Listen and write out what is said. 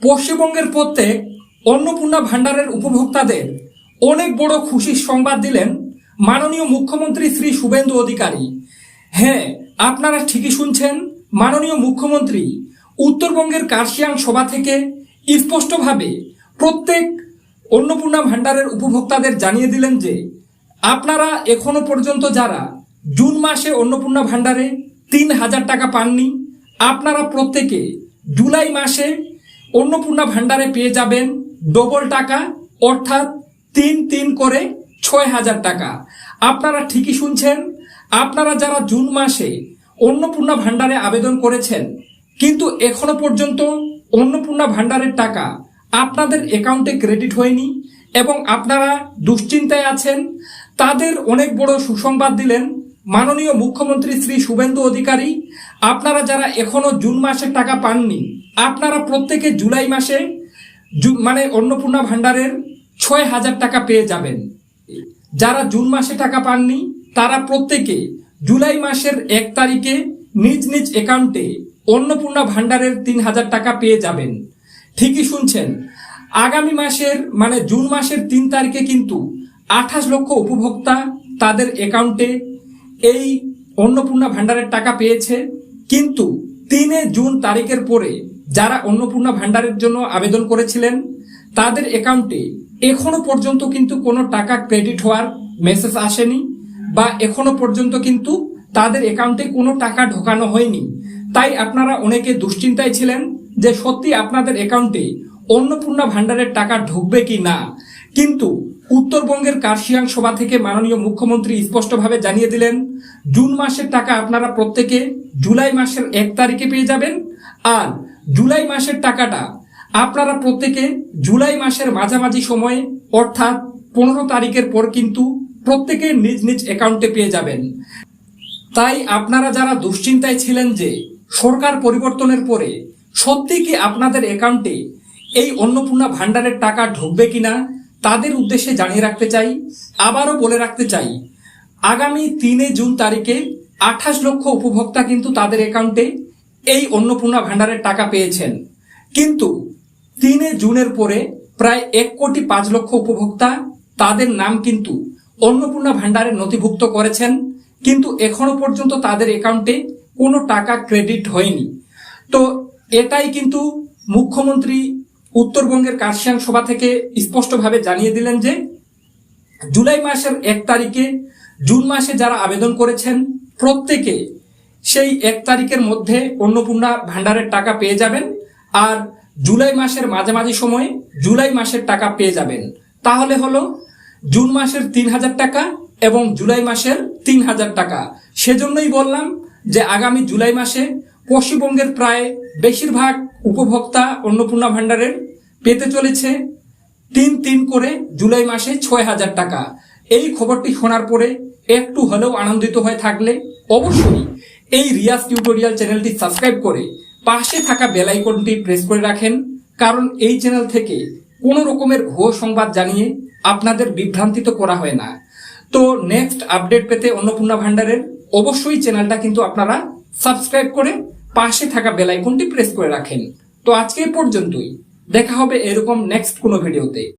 পশ্চিমবঙ্গের প্রত্যেক অন্নপূর্ণা ভান্ডারের উপভোক্তাদের অনেক বড় খুশির সংবাদ দিলেন মাননীয় মুখ্যমন্ত্রী শ্রী শুভেন্দু অধিকারী। হ্যাঁ, আপনারা ঠিকই শুনছেন, মাননীয় মুখ্যমন্ত্রী উত্তরবঙ্গের কার্শিয়াং সভা থেকে স্পষ্টভাবে প্রত্যেক অন্নপূর্ণা ভান্ডারের উপভোক্তাদের জানিয়ে দিলেন যে আপনারা এখনো পর্যন্ত যারা জুন মাসে অন্নপূর্ণা ভান্ডারে ৩,০০০ টাকা পাননি, আপনারা প্রত্যেকে জুলাই মাসে অন্নপূর্ণা ভান্ডারে পেয়ে যাবেন ডবল টাকা, অর্থাৎ ৩ করে ৬,০০০ টাকা। আপনারা ঠিকই শুনছেন, আপনারা যারা জুন মাসে অন্নপূর্ণা ভান্ডারে আবেদন করেছেন কিন্তু এখনো পর্যন্ত অন্নপূর্ণা ভান্ডারের টাকা আপনাদের অ্যাকাউন্টে ক্রেডিট হয়নি এবং আপনারা দুশ্চিন্তায় আছেন, তাদের অনেক বড় সুসংবাদ দিলেন মাননীয় মুখ্যমন্ত্রী শ্রী শুভেন্দু অধিকারী। আপনারা যারা এখনো জুন মাসের টাকা পাননি, আপনারা প্রত্যেকে জুলাই মাসে মানে অন্নপূর্ণা ভান্ডারের ৬,০০০ টাকা পেয়ে যাবেন। যারা জুন মাসে টাকা পাননি তারা প্রত্যেকে জুলাই মাসের ১ তারিখে নিজ নিজ অ্যাকাউন্টে অন্নপূর্ণা ভান্ডারের ৩,০০০ টাকা পেয়ে যাবেন। ঠিকই শুনছেন, আগামী মাসের মানে জুন মাসের ৩ তারিখে কিন্তু ২৮ লক্ষ উপভোক্তা তাদের অ্যাকাউন্টে এই অন্নপূর্ণা ভান্ডারের টাকা পেয়েছে। কিন্তু ৩ জুন তারিখের পরে যারা অন্নপূর্ণা ভান্ডারের জন্য আবেদন করেছিলেন তাদের অ্যাকাউন্টে এখনো পর্যন্ত কিন্তু কোনো টাকা ক্রেডিট হওয়ার মেসেজ আসেনি বা এখনো পর্যন্ত কিন্তু তাদের অ্যাকাউন্টে কোনো টাকা ঢোকানো হয়নি। তাই আপনারা অনেকে দুশ্চিন্তায় ছিলেন যে সত্যি আপনাদের অ্যাকাউন্টে অন্নপূর্ণা ভান্ডারের টাকা ঢুকবে কি না। কিন্তু উত্তরবঙ্গের কার্শিয়াং সভা থেকে মাননীয় মুখ্যমন্ত্রী স্পষ্টভাবে জানিয়ে দিলেন জুন মাসের টাকা আপনারা প্রত্যেকে জুলাই মাসের ১ তারিখে পেয়ে যাবেন, আর জুলাই মাসের টাকাটা আপনারা প্রত্যেকে জুলাই মাসের মাঝামাঝি সময়ে অর্থাৎ ১৫ তারিখের পর কিন্তু প্রত্যেকে নিজ নিজ অ্যাকাউন্টে পেয়ে যাবেন। তাই আপনারা যারা দুশ্চিন্তায় ছিলেন যে সরকার পরিবর্তনের পরে সত্যি কি আপনাদের অ্যাকাউন্টে এই অন্নপূর্ণা ভান্ডারের টাকা ঢুকবে কিনা, তাদের উদ্দেশ্যে জানিয়ে রাখতে চাই, আবারও বলে রাখতে চাই, আগামী ৩ জুন তারিখে ২৮ লক্ষ উপভোক্তা কিন্তু তাদের অ্যাকাউন্টে এই অন্নপূর্ণা ভান্ডারের টাকা পেয়েছেন। কিন্তু ৩ জুনের পরে প্রায় ১,৫,০০,০০০ উপভোক্তা তাদের নাম কিন্তু অন্নপূর্ণা ভান্ডারে নথিভুক্ত করেছেন, কিন্তু এখনো পর্যন্ত তাদের অ্যাকাউন্টে কোনো টাকা ক্রেডিট হয়নি। তো এটাই কিন্তু মুখ্যমন্ত্রী উত্তরবঙ্গের কার্শিয়াং সভা থেকে স্পষ্টভাবে জানিয়ে দিলেন যে জুলাই মাসের ১ তারিখে জুন মাসে যারা আবেদন করেছেন প্রত্যেকে সেই ১ তারিখের মধ্যে অন্নপূর্ণা ভান্ডারের টাকা পেয়ে যাবেন, আর জুলাই মাসের মাঝামাঝি সময়ে জুলাই মাসের টাকা পেয়ে যাবেন। তাহলে হলো জুন মাসের ৩,০০০ টাকা এবং জুলাই মাসের ৩,০০০ টাকা। সেজন্যই বললাম যে আগামী জুলাই মাসে পশ্চিমবঙ্গের প্রায় বেশিরভাগ উপভোক্তা অন্নপূর্ণা ভান্ডারের পেতে চলেছে ৩ করে জুলাই মাসে ৬,০০০ টাকা। এই খবরটি শোনার পরে একটু হলেও আনন্দিত হয়ে থাকলে অবশ্যই এই রিয়াজ টিউটোরিয়াল চ্যানেলটি সাবস্ক্রাইব করে পাশে থাকা বেল আইকনটি প্রেস করে রাখেন, কারণ এই চ্যানেল থেকে কোনো রকমের ভুয়ো সংবাদ জানিয়ে আপনাদের বিভ্রান্তিত করা হয় না। তো নেক্সট আপডেট পেতে অন্নপূর্ণা ভান্ডারের অবশ্যই চ্যানেলটা কিন্তু আপনারা সাবস্ক্রাইব করে পাশে থাকা বেল আইকনটি প্রেস করে রাখেন। তো আজকে পর্যন্তই, দেখা হবে এরকম নেক্সট কোনো ভিডিওতে।